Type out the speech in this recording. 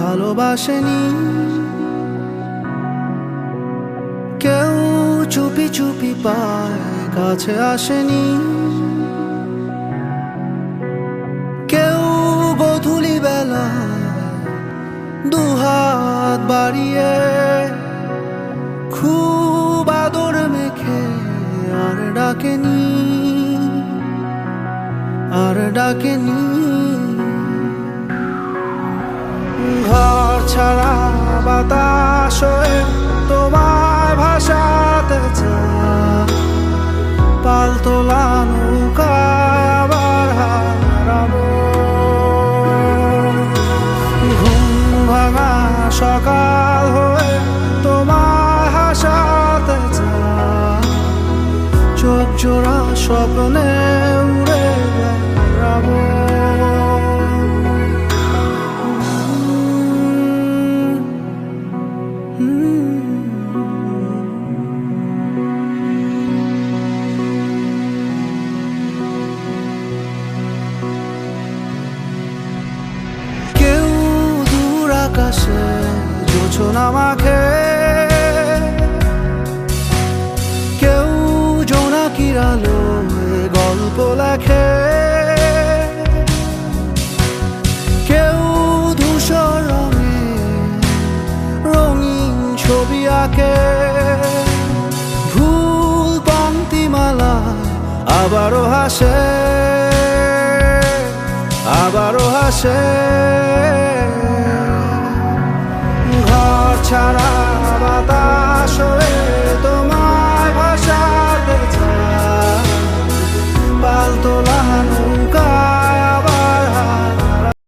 ভালোবাসেনি, কেউ চুপি চুপি পায় কাছে আসেনি, কেউ গধূলি বেলা দুহাত বাড়িয়ে খুব আদর মেখে আর ডাকেনি, আর ডাকেনি। ঘর ছাড়া বাতাস হয়ে তোমায় ভাসাতে চায়, পালতোলা নৌকায় আবার হারাবো। ঘুম ভাঙা সকাল হয়ে তোমায় হাসাতে চায়, চোখ জোড়া স্বপ্নে উড়ে বেড়াবো। কেউ দূর আকাশে জোছনা মাখে, কেউ জোনাকির আলোয় গল্প লেখে, কেউ ধূসর রঙে রঙিন ছবি আঁকে। ভুল পংক্তিমালায় আবারও হাসে, আবারও হাসে। ঘর ছাড়া